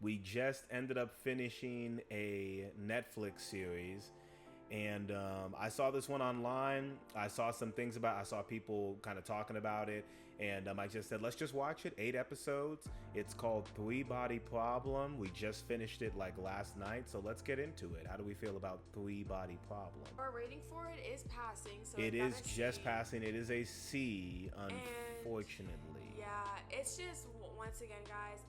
We just ended up finishing a Netflix series, and I saw this one online. I saw some things about. I saw people kind of talking about it, and I just said, let's just watch it. 8 episodes. It's called Three Body Problem. We just finished it like last night, so let's get into it. How do we feel about Three Body Problem? Our rating for it is passing, so It it's is not a just C. passing. It is a C, And unfortunately. yeah, it's just once again, guys.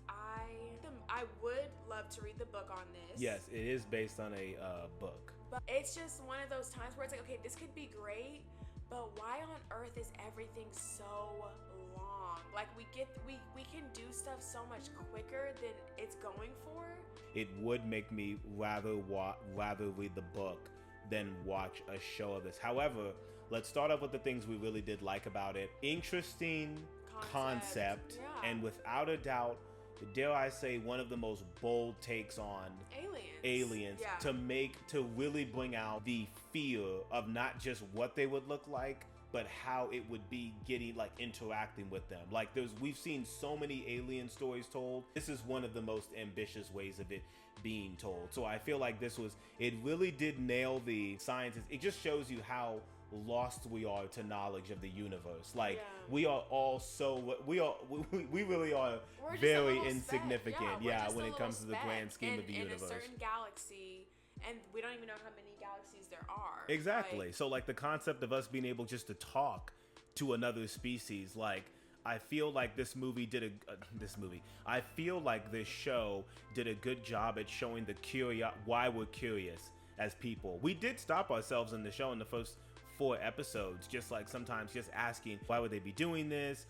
I would love to read the book on this. Yes, it is based on a book. But it's just one of those times where it's like, okay, this could be great, but why on earth is everything so long? Like we can do stuff so much quicker than it's going for. It would make me rather read the book than watch a show of this. However, let's start off with the things we really did like about it. Interesting concept, yeah. and without a doubt, dare I say, one of the most bold takes on aliens Yeah. to really bring out the fear of not just what they would look like, but how it would be interacting with them. Like we've seen so many alien stories told. This is one of the most ambitious ways of it being told. So I feel like it really did nail the scientists. It just shows you how lost we are to knowledge of the universe. We are all we really are We're just very a little insignificant. speck. Yeah, we're just when a it comes to little the grand speck scheme of the universe. In a certain galaxy, and we don't even know how many galaxies there are. Exactly. So the concept of us being able just to talk to another species, I feel like this movie did I feel like this show did a good job at showing why we're curious as people. We did stop ourselves in the show in the first 4 episodes, just sometimes just asking, why would they be doing this?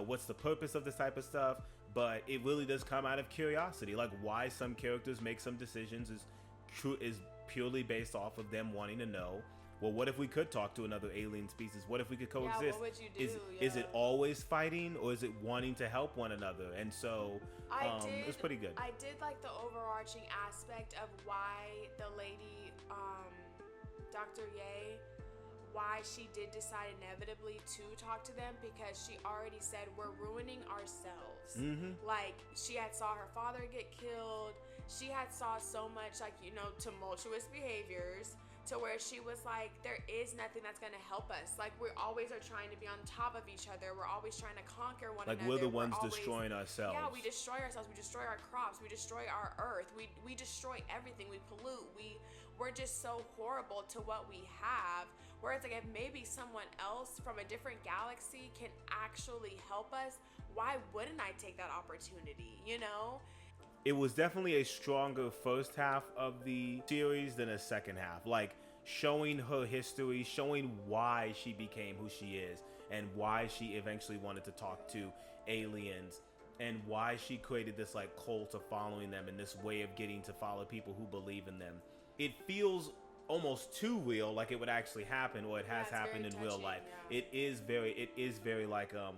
What's the purpose of this type of stuff? But it really does come out of curiosity. Why some characters make some decisions is purely based off of them wanting to know, well, what if we could talk to another alien species? What if we could coexist? Yeah, what would you do? Is it always fighting, or is it wanting to help one another? And so it was pretty good. I did like the overarching aspect of why the lady, Dr. Ye, why she did decide inevitably to talk to them, because she already said we're ruining ourselves. She had saw her father get killed. She had saw so much tumultuous behaviors, to where she was like, there is nothing that's going to help us. We always are trying to be on top of each other. We're always trying to conquer one another. We're the ones destroying ourselves. Yeah, we destroy ourselves. We destroy our crops. We destroy our earth. We destroy everything. We pollute. We're just so horrible to what we have. Whereas if maybe someone else from a different galaxy can actually help us, why wouldn't I take that opportunity, It was definitely a stronger first half of the series than a second half. Showing her history, showing why she became who she is, and why she eventually wanted to talk to aliens, and why she created this cult of following them, and this way of getting to follow people who believe in them. It feels almost too real, like it would actually happen, or it has happened in real life. Yeah. It is very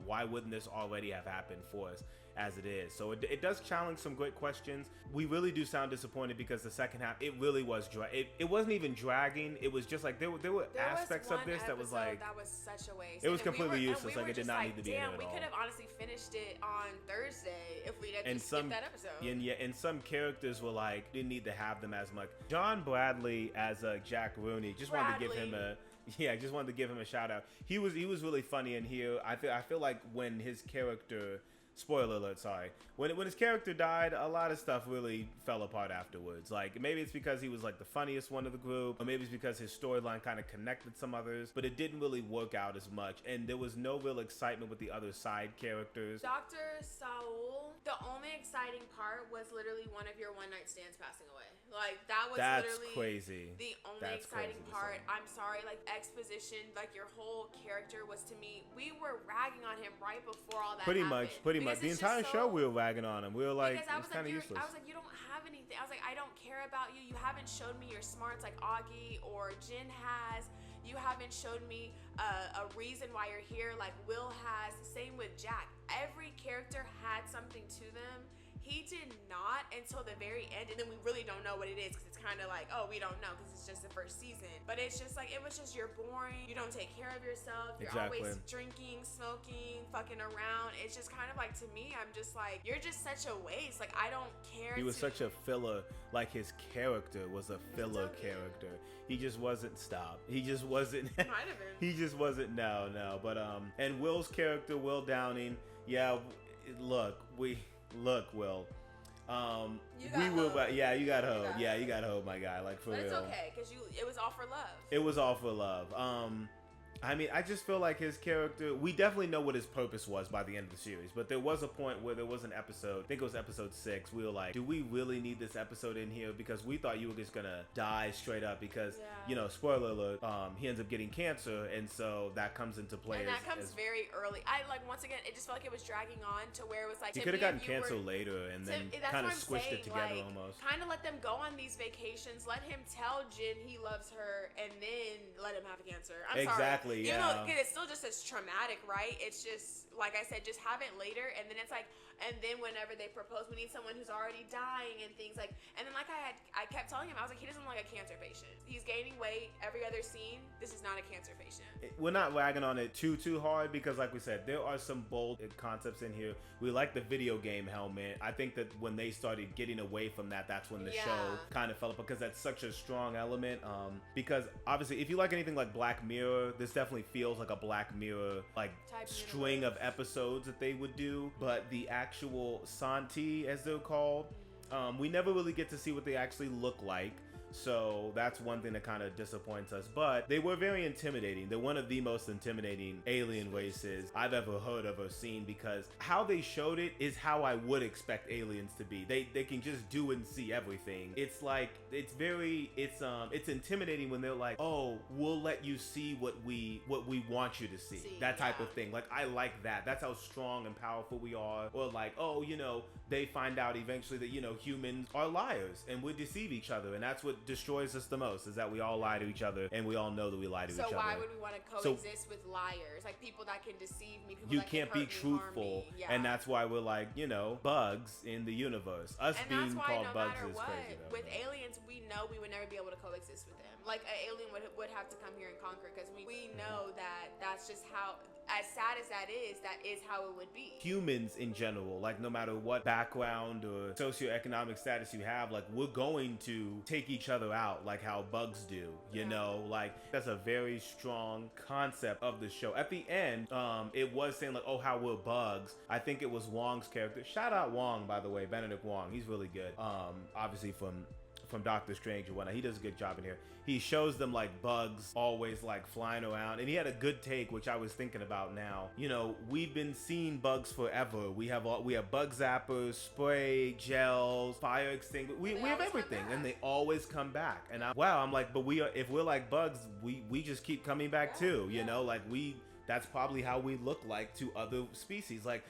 why wouldn't this already have happened for us as it is? So it does challenge some great questions. We really do sound disappointed because the second half, it really was it wasn't even dragging. It was just there were aspects of this that was that was such a waste. It was completely useless. It did not need to be in it at all. We could have honestly finished it on Thursday if we'd have just skipped that episode. And some characters were didn't need to have them as much. John Bradley as Jack Rooney, wanted to give him a shout out. He was really funny in here. I feel like when his character, spoiler alert, sorry, when his character died, a lot of stuff really fell apart afterwards. Maybe it's because he was the funniest one of the group, or maybe it's because his storyline kind of connected some others, but it didn't really work out as much, and there was no real excitement with the other side characters. Dr. Saul, the only exciting part was literally one of your one night stands passing away. That's literally crazy. The only exciting part. I'm sorry, exposition, your whole character was, to me, we were ragging on him right before all that Pretty happened. much. The entire show we were ragging on him. We were it's kind of useless. I was you don't have anything. I was I don't care about you. You haven't showed me your smarts like Augie or Jin has. You haven't showed me a reason why you're here like Will has. Same with Jack. Every character had something to them. He did not until the very end, and then we really don't know what it is because it's kind of like, oh, we don't know because it's just the first season. But it's just like, it was just, you're boring. You don't take care of yourself. You're Exactly. always drinking, smoking, fucking around. It's just kind of like, to me, I'm just like, you're just such a waste. Like, I don't care. He was such a filler. Like, his character was a filler So good. character. He just wasn't. Stop. He just wasn't. Might have been. He just wasn't. No. But and Will's character, Will Downing. Yeah. Look, Will. You got we will. hope. Yeah, you got hope. got Yeah, hope. you got hope, my guy. Like, for But real. it's okay because it was all for love. It was all for love. I mean, I just feel like his character, we definitely know what his purpose was by the end of the series, but there was a point where there was an episode, I think it was episode 6, we were like, do we really need this episode in here? Because we thought you were just gonna die straight up because, you know, spoiler alert, he ends up getting cancer, and so that comes into play. And that comes very early. Once again, it just felt like it was dragging on to where it was like, he could have gotten cancer later and then that's kind of what I'm squished saying, it together like, almost. Kind of let them go on these vacations. Let him tell Jin he loves her, and then let him have cancer. I'm Exactly, sorry. yeah. Even though it's still just as traumatic, right? It's just, like I said, just have it later, and then it's like, and then whenever they propose, we need someone who's already dying and things like, and then like I kept telling him, I was like, he doesn't look like a cancer patient. He's gaining weight every other scene. This is not a cancer patient. We're not wagging on it too hard because, like we said, there are some bold concepts in here. We like the video game helmet. I think that when they started getting away from that, that's when the show kind of fell apart because that's such a strong element. Because obviously, if you like anything like Black Mirror, this definitely feels like a Black Mirror like Type string of episodes that they would do. But the actual Santi, as they're called, we never really get to see what they actually look like. So that's one thing that kind of disappoints us. But they were very intimidating. They're one of the most intimidating alien races I've ever heard of or seen because how they showed it is how I would expect aliens to be. They can just do and see everything. It's like it's intimidating when they're like, oh, we'll let you see what we want you to see. That type of thing. Like, I like that. That's how strong and powerful we are. Or like, oh, you know, they find out eventually that, you know, humans are liars and we deceive each other, and that's what destroys us the most, is that we all lie to each other and we all know that we lie to each other. So why would we want to coexist with liars? Like, people that can deceive me, people you that can't can be hurt me, truthful, harm me. and that's why we're like, you know, bugs in the universe. Us And being that's why called no bugs matter is what, crazy though. with aliens, we know we would never be able to coexist with them. Like, an alien would have to come here and conquer, because we know that that's just how, as sad as that is how it would be. Humans in general, like, no matter what background or socioeconomic status you have, like, we're going to take each other out like how bugs do, you know? Like, that's a very strong concept of the show. At the end, it was saying like, oh, how we're bugs. I think it was Wong's character. Shout out Wong, by the way, Benedict Wong. He's really good. Obviously from Doctor Strange or whatnot. He does a good job in here. He shows them like bugs always like flying around, and he had a good take, which I was thinking about now. You know, we've been seeing bugs forever. We have bug zappers, spray, gels, fire extinguishers. We have everything, and they always come back. And I'm like, but if we're like bugs, we just keep coming back too. You know, like that's probably how we look like to other species. Like,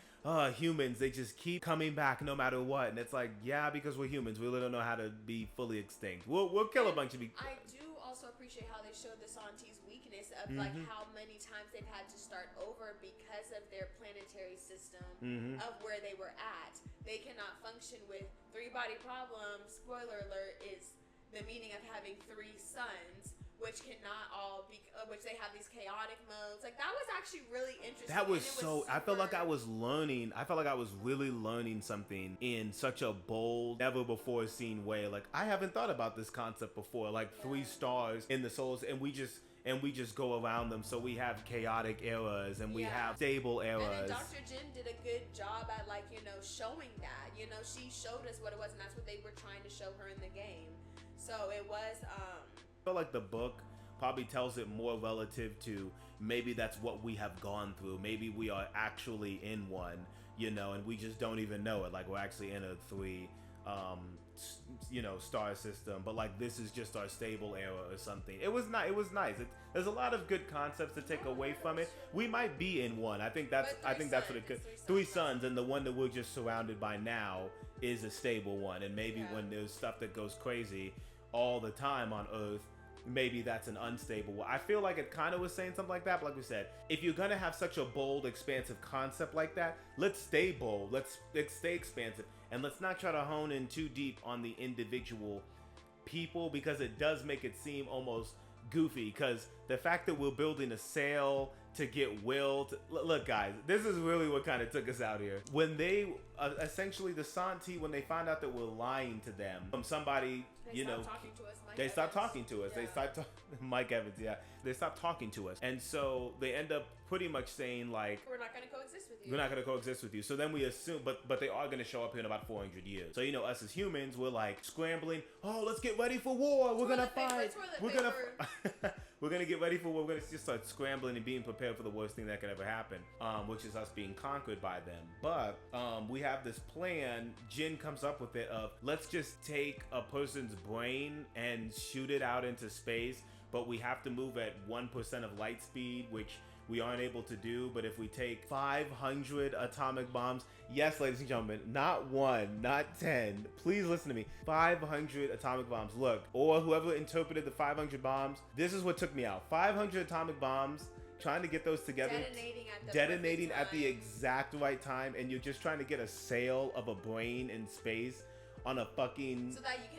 humans, they just keep coming back no matter what. And it's like, yeah, because we're humans, we really don't know how to be fully extinct. We'll kill a bunch of people. I do also appreciate how they showed the Santi's weakness of like how many times they've had to start over because of their planetary system of where they were at. They cannot function with 3-body problem. Spoiler alert, is the meaning of having 3 suns, which cannot all be, which they have these chaotic modes. Like, that was actually really interesting. That was I felt like I was learning. I felt like I was really learning something in such a bold, never before seen way. Like, I haven't thought about this concept before. Like, 3 stars in the solar, and we just go around them. So we have chaotic eras and we have stable eras. And then Dr. Jin did a good job at, like, you know, showing that. You know, she showed us what it was, and that's what they were trying to show her in the game. So it was I feel like the book probably tells it more relative to maybe that's what we have gone through. Maybe we are actually in one, you know, and we just don't even know it. Like, we're actually in a 3 star system, but like, this is just our stable era or something. It was nice. There's a lot of good concepts to take away from it. We might be in one. I think that's what it could. 3 suns, and the one that we're just surrounded by now is a stable one. And maybe when there's stuff that goes crazy all the time on Earth, maybe that's an unstable one. I feel like it kind of was saying something like that, but like we said, if you're gonna have such a bold, expansive concept like that, let's stay bold, let's stay expansive, And let's not try to hone in too deep on the individual people, because it does make it seem almost goofy. Because the fact that we're building a sail to get Will to, look, guys, this is really what kind of took us out here. When they essentially the Santi, when they find out that we're lying to them from somebody, They you know, stopped talking to us, they stopped Evans. talking to us. Yeah. They stopped Mike Evans, yeah. They stopped talking to us, and so they end up pretty much saying like, We're not going to coexist with you. we're not going to coexist with you. So then we assume, but they are going to show up here in about 400 years. So, you know, us as humans, we're like scrambling. Oh, let's get ready for war. We're going to fight. We're going to we're going to get ready for war. We're going to just start scrambling and being prepared for the worst thing that could ever happen, which is us being conquered by them. But we have this plan. Jin comes up with it of, let's just take a person's brain and shoot it out into space, but we have to move at 1% of light speed, which we aren't able to do. But if we take 500 atomic bombs, yes, ladies and gentlemen, not 1, not 10, please listen to me, 500 atomic bombs. Look, or whoever interpreted the 500 bombs, this is what took me out. 500 atomic bombs, trying to get those together, detonating at the exact right time, and you're just trying to get a sail of a brain in space on a fucking, so that he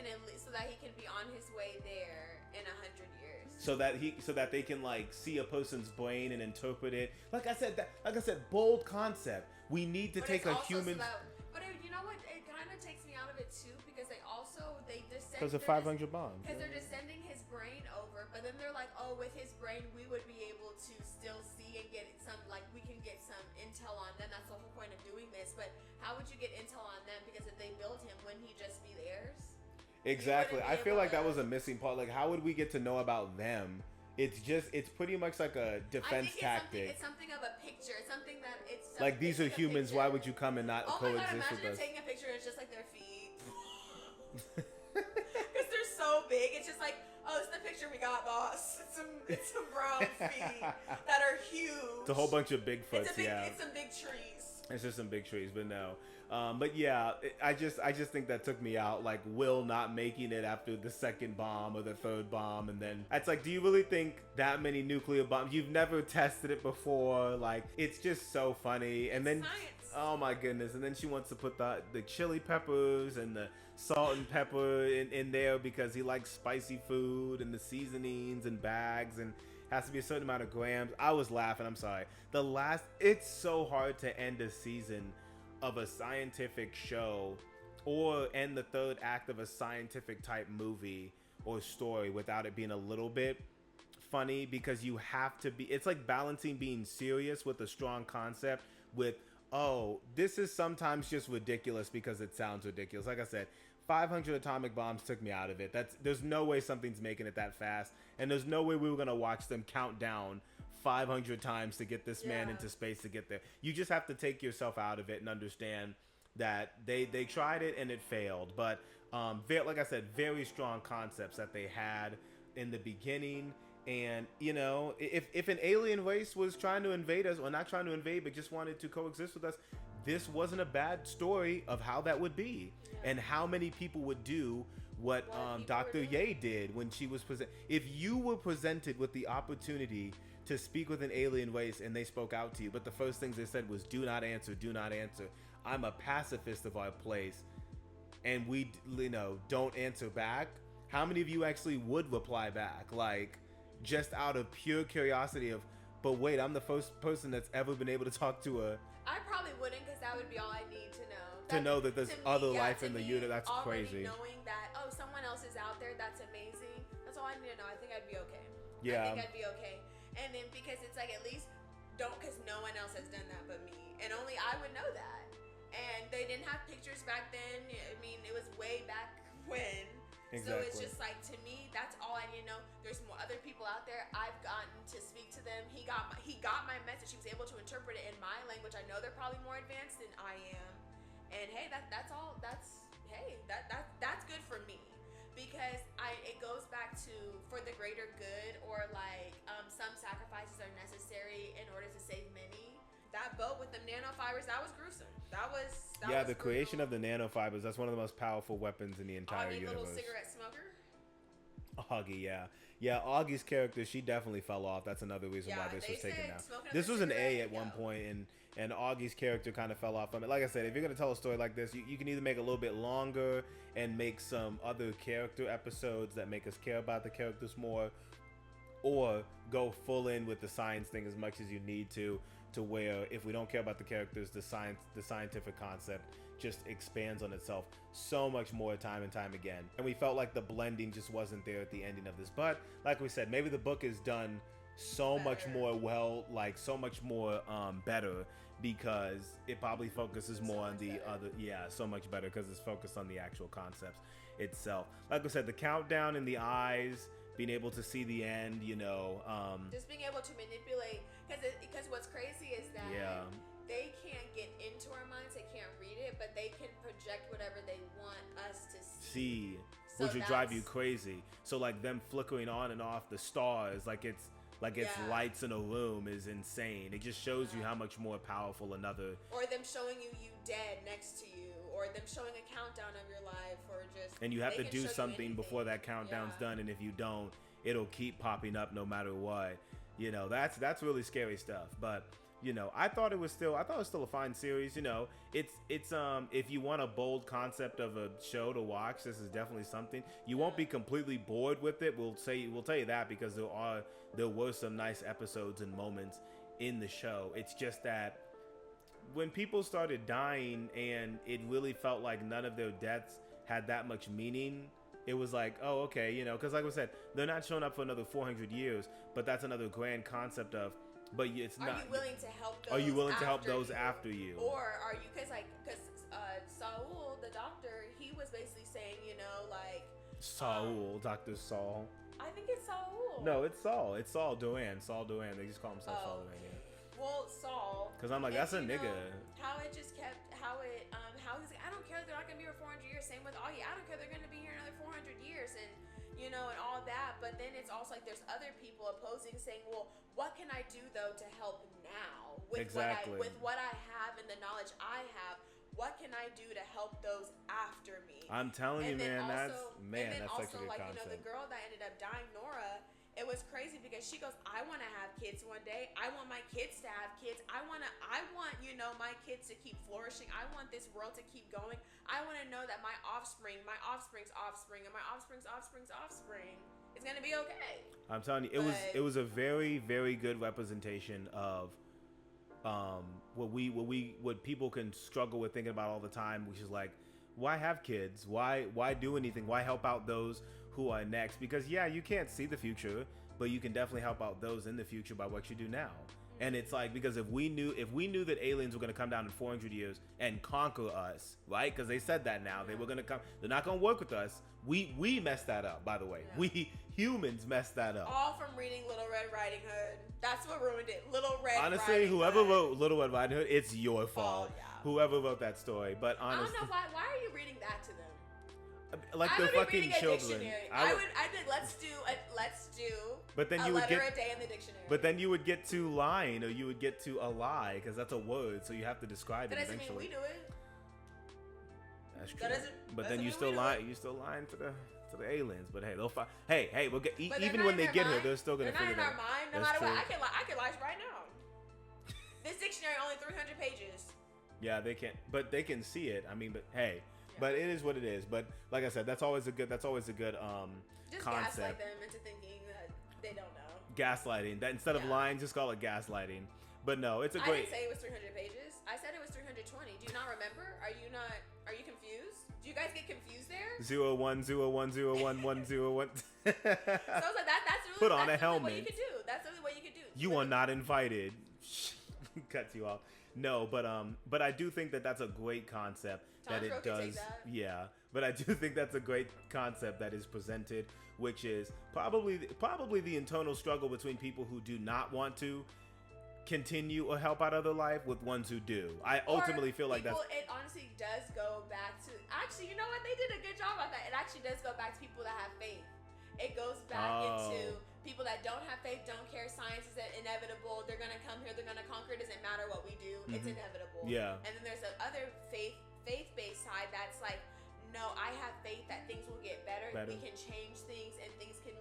can be on his way there in 100 years. so that they can like see a person's brain and interpret it. Like I said, bold concept. We need to take a human. But you know what? It kind of takes me out of it too, because they just Because of 500 bombs. Because they're just sending his brain over, but then they're like, oh, with his brain, we would be able to still see and get some, like, we can get some intel on them. That's the whole point of doing this. But how would you get intel on them? Because if they built him, wouldn't he just be theirs? Exactly. I feel like that was a missing part. Like, how would we get to know about them? It's pretty much like a defense tactic. It's something of a picture. It's something that it's like, these are humans. Why would you come and not coexist with us? Imagine taking a picture and it's just like their feet. Because they're so big. It's just like, oh, it's the picture we got, boss. It's some brown feet that are huge. It's a whole bunch of Bigfoots, It's some big trees. It's just some big trees, but no. But yeah, I just think that took me out. Like, Will not making it after the second bomb or the third bomb, and then it's like, do you really think that many nuclear bombs? You've never tested it before. Like, it's just so funny. And then, science. Oh my goodness! And then she wants to put the chili peppers and the salt and pepper in there because he likes spicy food, and the seasonings and bags, and has to be a certain amount of grams. I was laughing. I'm sorry. It's so hard to end a season of a scientific show or end the third act of a scientific type movie or story without it being a little bit funny, because you have to be, it's like balancing being serious with a strong concept with, oh, this is sometimes just ridiculous because it sounds ridiculous. Like I said, 500 atomic bombs took me out of it. There's no way something's making it that fast, and there's no way we were gonna watch them count down 500 times to get this man into space to get there. You just have to take yourself out of it and understand that they tried it and it failed. But like I said, very strong concepts that they had in the beginning. And, you know, if an alien race was trying to invade us, or not trying to invade, but just wanted to coexist with us, this wasn't a bad story of how that would be, and how many people would do what Dr. Ye did when she was presented. If you were presented with the opportunity to speak with an alien race and they spoke out to you, but the first things they said was, do not answer, do not answer. I'm a pacifist of our place, and we, you know, don't answer back. How many of you actually would reply back? Like, just out of pure curiosity of, but wait, I'm the first person that's ever been able to talk to a... I probably wouldn't, because that would be all I need to know. To know that there's other life in the universe. That's crazy. Knowing that, oh, someone else is out there, that's amazing. That's all I need to know. I think I'd be okay. Yeah. I think I'd be okay. And then, because it's like, at least because no one else has done that but me. And only I would know that. And they didn't have pictures back then. I mean, it was way back when. Exactly. So it's just like, to me, that's all I need to know. There's more other people out there. I've gotten to speak to them. He got my message. He was able to interpret it in my language. I know they're probably more advanced than I am. And hey, that's all. That's good for me, because it goes back to, for the greater good, or like some sacrifices are necessary in order to save many. That boat with the nanofibers, that was gruesome. That was the creation of the nanofibers. That's one of the most powerful weapons in the entire universe. Little cigarette smoker. Augie, yeah. Augie's character, she definitely fell off. That's another reason why this was taken down. This was an A at one point, and Augie's character kind of fell off from it. Like I said, if you're gonna tell a story like this, you can either make it a little bit longer and make some other character episodes that make us care about the characters more, or go full in with the science thing as much as you need to where if we don't care about the characters, the scientific concept just expands on itself so much more time and time again. And we felt like the blending just wasn't there at the ending of this. But like we said, maybe the book is done so much more so much more better, because it probably focuses more on the other, so much better because it's focused on the actual concepts itself. Like I said, the countdown in the eyes, being able to see the end, just being able to manipulate, because what's crazy is that they can't get into our minds, they can't read it, but they can project whatever they want us to see. So which would drive you crazy. So like them flickering on and off the stars, like it's lights in a room, is insane. It just shows you how much more powerful another. Or them showing you dead next to you, or them showing a countdown of your life, or just. And you have to do something before that countdown's done, and if you don't, it'll keep popping up no matter what. That's really scary stuff. But I thought it was still a fine series. It's if you want a bold concept of a show to watch, this is definitely something. You won't be completely bored with it. We'll tell you that, because there were some nice episodes and moments in the show. It's just that when people started dying and it really felt like none of their deaths had that much meaning, it was like, oh, okay, because like I said, they're not showing up for another 400 years, but that's another grand concept of. But it's not. Are you willing to help those? Are you willing to help those after you? Or are you, because Saul, the doctor, he was basically saying, Saul, Dr. Saul. I think it's Saul. No, it's Saul. It's Saul Doan. Saul Doan. They just call himself Saul Doan. Yeah. Well, Saul. Because I'm like, that's a nigga. How it just kept, how he's like, I don't care, they're not gonna be here 400 years. Same with Augie, I don't care, they're gonna be here another 400 years, and and all that. But then it's also like there's other people opposing, saying, well, what can I do though to help now with what I have and the knowledge I have? What can I do to help those after me? I'm telling you, man, that's such a good concept. concept. The girl that ended up dying, Nora, it was crazy because she goes, I want to have kids one day. I want my kids to have kids. I want my kids to keep flourishing. I want this world to keep going. I want to know that my offspring's offspring, and my offspring's offspring is going to be okay. I'm telling you, it was a very, very good representation of what people can struggle with thinking about all the time, which is like, why have kids? Why do anything? Why help out those who are next? Because you can't see the future, but you can definitely help out those in the future by what you do now. And it's like, because if we knew that aliens were going to come down in 400 years and conquer us, right? Because they said that now. They were going to come. They're not going to work with us. We messed that up, by the way. Yeah. We humans messed that up. All from reading Little Red Riding Hood. That's what ruined it. Little Red honestly, Riding whoever Hood. wrote Little Red Riding Hood, it's your fault. Yeah. Whoever wrote that story. But honestly, I don't know why are you reading that to them? Like the fucking children. I did. Let's do. But then a you would letter get a day in the dictionary. But then you would get to lying, or you would get to a lie, because that's a word, so you have to describe it eventually. That doesn't mean we do it. That's true. But then you still lying to the aliens. But hey, they'll find. Hey, we'll get even when they get here, they're still gonna figure it out. They're not in our mind, no matter what. I can lie right now. This dictionary only 300 pages. Yeah, they can't, but they can see it. I mean, but hey. But it is what it is. But like I said, that's always a good just concept. Gaslight them into thinking that they don't know. Gaslighting. That instead of lying, just call it gaslighting. But no, it's a great. I didn't say it was 300 pages. I said it was 320. Do you not remember? Are you confused? Do you guys get confused there? 0101011101. So I was like, that's really put on a helmet. What you could do. That's really what you could do. You are not invited. Cuts you off. No, but I do think that that's a great concept. That it does, yeah. But I do think that's a great concept that is presented, which is probably the internal struggle between people who do not want to continue or help out other life with ones who do. I ultimately feel like that's. It honestly does go back to. Actually, you know what? They did a good job at that. It actually does go back to people that have faith. It goes back into people that don't have faith, don't care. Science is inevitable. They're gonna come here. They're gonna conquer. It doesn't matter what we do. Mm-hmm. It's inevitable. Yeah. And then there's the other faith-based side that's like, no, I have faith that things will get better. We can change things and things can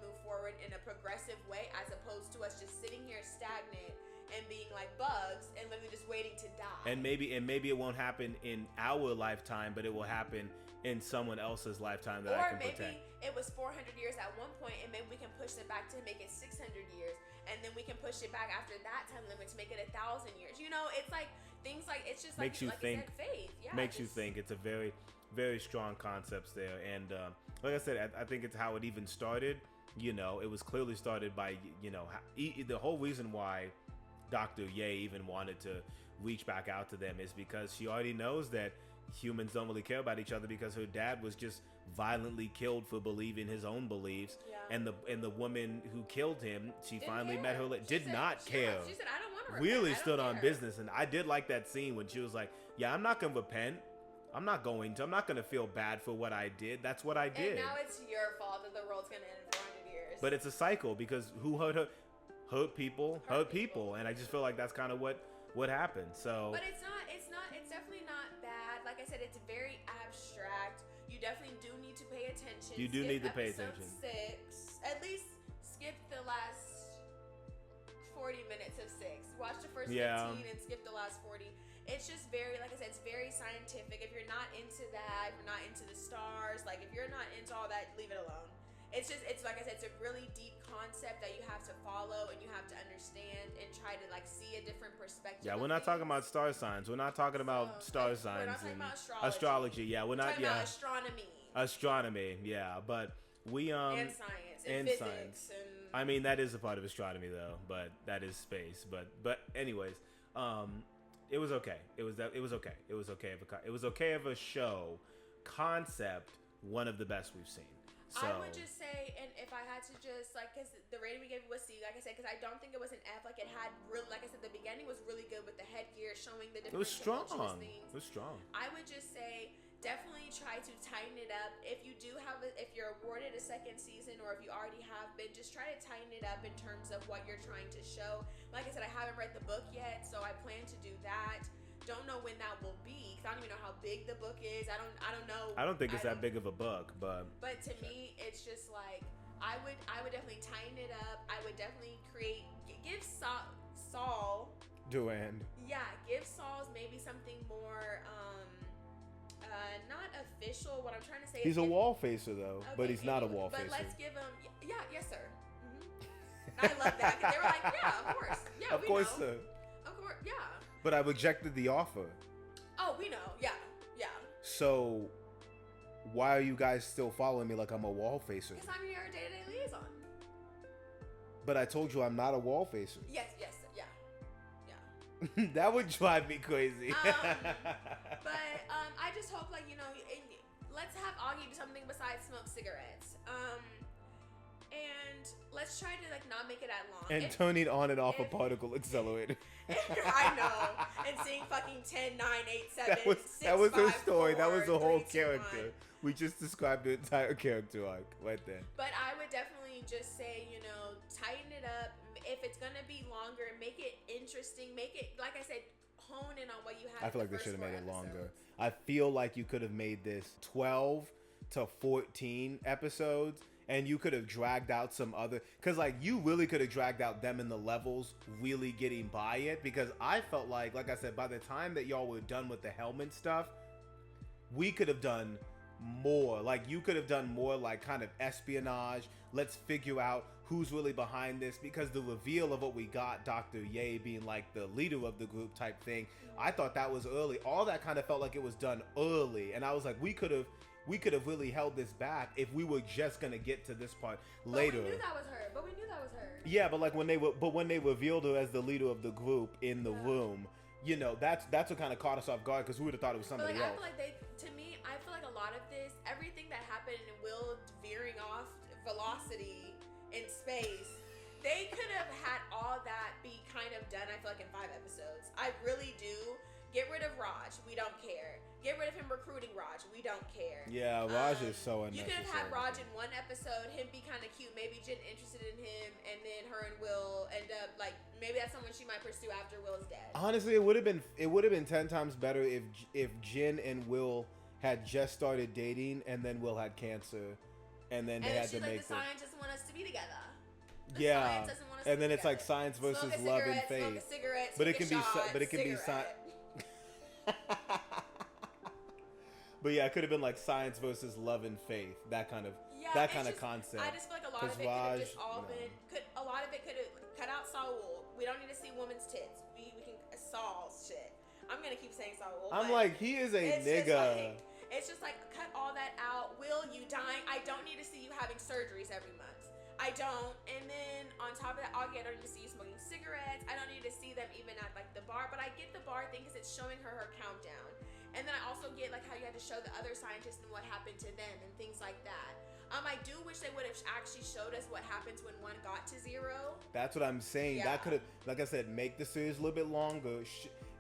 forward in a progressive way, as opposed to us just sitting here stagnant and being like bugs and literally just waiting to die. And maybe it won't happen in our lifetime, but it will happen in someone else's lifetime that I can protect. Or maybe it was 400 years at one point, and maybe we can push it back to make it 600 years, and then we can push it back after that time limit to make it 1,000 years. You know, it's like things like, it's just Makes like, you like think. I said, faith. Yeah, Makes you think. It's a very, very strong concepts there. And like I said, I think it's how it even started. You know, it was clearly started by, you know, the whole reason why Dr. Ye even wanted to reach back out to them is because she already knows that humans don't really care about each other, because her dad was just violently killed for believing his own beliefs. Yeah. And the woman who killed him, she Didn't finally care. met her, She did said- not she- care. She said, I don't want to repent. Really I don't stood on care." business. And I did like that scene when she was like, yeah, I'm not gonna repent. I'm not gonna feel bad for what I did. That's what I did. And now it's your fault that the world's gonna end in 400 years. But it's a cycle, because who hurt her? Hurt people. And I just feel like that's kind of what happened. So But it's definitely not bad. Like I said, it's very abstract. You definitely do need to pay attention. You do Skip need to pay episode attention. 6. At least skip the last 40 minutes of 6. Watch the first 15 and skip the last 40. It's just very, like I said, it's very scientific. If you're not into that, if you're not into the stars, like if you're not into all that, leave it alone. It's like I said, it's a really deep concept that you have to follow and you have to understand and try to like see a different perspective. yeah, of we're not talking things. about star signs. We're not talking about star We're signs not talking and about astrology. Yeah, we're not. talking Yeah, about astronomy astronomy. Yeah, but we and science and physics and I mean, that is a part of astronomy though, but that is space. But anyways, it was okay. It was okay. It was okay of a show concept, one of the best we've seen. So I would just say, and if I had to just like, because the rating we gave it was C, like I said, because I don't think it was an F. Like it had really, like I said, the beginning was really good with the headgear showing the it different was strong. things. It was strong. I would just say definitely try to tighten it up. If you do have if you're awarded a second season, or if you already have been, just try to tighten it up in terms of what you're trying to show. Like I said, I haven't read the book yet, so I plan to do that. Don't know when that will be, because I don't even know how big the book is. I don't know. I don't think it's that big of a book, but to me, it's just like I would definitely tighten it up. I would definitely give Saul. Duane. Yeah, give Saul's maybe something more not official. What I'm trying to say He's is a wall facer though, but he's not a wall But facer. let's give him yes sir. Mm-hmm. I love that, because they were like, yeah, of course. Yeah, Of we course, know. sir. Of course, yeah. But I rejected the offer. Oh, we know. Yeah. So why are you guys still following me like I'm a wall facer? Because I'm your day-to-day liaison. But I told you I'm not a wall facer. Yes, yeah. That would drive me crazy. But I just hope, like, you know, let's have Augie do something besides smoke cigarettes. And let's try to like not make it that long. And turning on and off a particle accelerator. I know. And seeing fucking 10, 9, 8, 7, 6, that was her 5, story. 4, That was the whole 3, 2, 1. character. We just described the entire character arc right there. But I would definitely just say, you know, tighten it up. If it's gonna be longer, make it interesting. Make it, like I said, hone in on what you have. I feel in like they the should have first made it 4 longer. episodes. I feel like you could have made this 12 to 14 episodes, and you could have dragged out some other, because like you really could have dragged out them in the levels really getting by it, because I felt like I said, by the time that y'all were done with the helmet stuff, we could have done more. Like you could have done more like kind of espionage. Let's figure out who's really behind this, because the reveal of what we got, Dr. Ye being like the leader of the group type thing, I thought that was early. All that kind of felt like it was done early, and I was like, we could have really held this back if we were just gonna get to this part later. But we knew that was her. Yeah, but like when they revealed her as the leader of the group in the room, you know, that's what kind of caught us off guard, because we would have thought it was somebody But like, else. I feel like a lot of this, everything that happened in Will veering off velocity in space, they could have had all that be kind of done, I feel like, in 5 episodes. I really do. Get rid of Raj. We don't care. Get rid of him recruiting Raj. We don't care. Yeah, Raj is so unnecessary. You could have had Raj in 1 episode, him be kind of cute, maybe Jin interested in him, and then her and Will end up, like, maybe that's someone she might pursue after Will's dead. Honestly, it would have been 10 times better if Jin and Will had just started dating, and then Will had cancer, and then they had to she's like, make the scientists want us to be together. Yeah. Science doesn't want us And then it's like together. science versus Smoke a love and cigarette, faith. Smoke a cigarette, But it smoke can a be shot, but it can be cigarette. But yeah, it could have been like science versus love and faith. That kind of concept. I just feel like a lot of it could have just all been. A lot of it could have cut out Saul. We don't need to see woman's tits. We can Saul's shit. I'm gonna keep saying Saul. I'm like, he is a nigga. It's just like cut all that out. Will you dying? I don't need to see you having surgeries every month. I don't. And then on top of that, I don't need to see you smoking cigarettes. I don't need to see them even at like the bar. But I get the bar thing because it's showing her countdown. And then I also get like how you had to show the other scientists and what happened to them and things like that. I do wish they would have actually showed us what happens when one got to 0. That's what I'm saying. Yeah. That could have, like I said, make the series a little bit longer.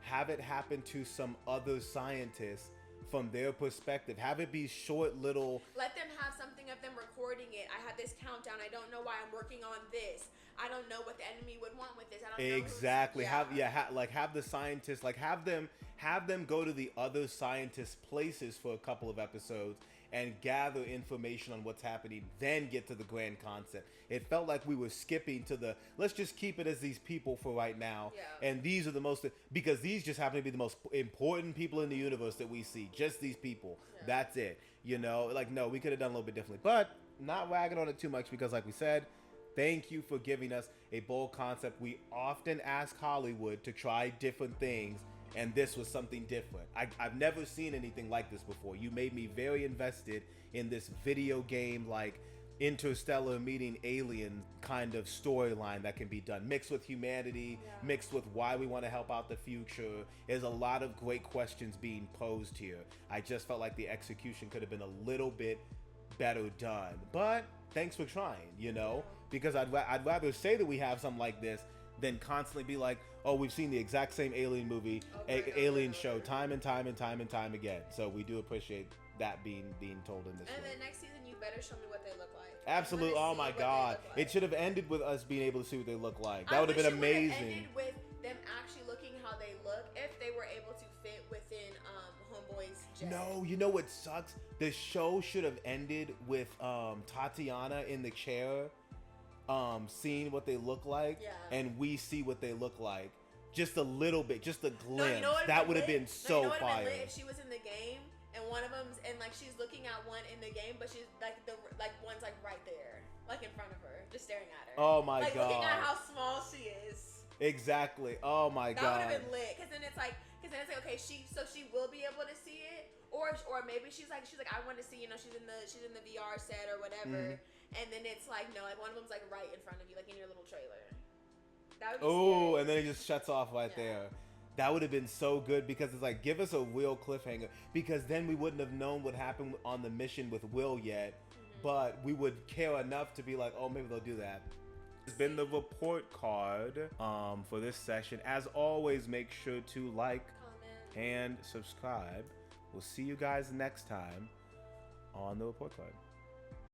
Have it happen to some other scientists from their perspective. Have it be short little. Let them have something of them recording it. I have this countdown. I don't know why I'm working on this. I don't know what the enemy would want with this. I don't know. Exactly. Have the scientists, like have them go to the other scientists' places for a couple of episodes and gather information on what's happening, then get to the grand concept. It felt like we were skipping to the, let's just keep it as these people for right now. Yeah. And these are the most, because these just happen to be the most important people in the universe that we see. Just these people. Yeah. That's it. You know, like, no, we could have done a little bit differently. But not ragging on it too much because, like we said, thank you for giving us a bold concept. We often ask Hollywood to try different things, and this was something different. I've never seen anything like this before. You made me very invested in this video game, like interstellar meeting alien kind of storyline that can be done, mixed with humanity, mixed with why we want to help out the future. There's a lot of great questions being posed here. I just felt like the execution could have been a little bit better done, but thanks for trying, you know, because I'd rather say that we have something like this than constantly be like, oh, we've seen the exact same alien movie, alien show time and time again. So we do appreciate that being told in this and way. then next season, you better show me what they look like. Absolutely. Oh my God. It should have ended with us being able to see what they look like. That would have been amazing. Ended with them actually looking how they look if they were able to fit within Homeboy's jet. No, you know what sucks? The show should have ended with Tatiana in the chair, seeing what they look like, and we see what they look like. Just a little bit, just a glimpse. No, you know that would have been so fire. If she was in the game and one of them's and like she's looking at one in the game, but she's like one's like right there, like in front of her, just staring at her. Oh my God! Looking at how small she is. Exactly. Oh my God. That would have been lit, because then it's like okay, she will be able to see it, or maybe she's like I want to see, you know, she's in the VR set or whatever, and then it's like no, like one of them's like right in front of you, like in your little trailer. That would be scary. And then it just shuts off right there. That would have been so good, because it's like, give us a real cliffhanger, because then we wouldn't have known what happened on the mission with Will yet, but we would care enough to be like, oh, maybe they'll do that. It's been the report card for this session. As always, make sure to like, comment, and subscribe. We'll see you guys next time on the report card.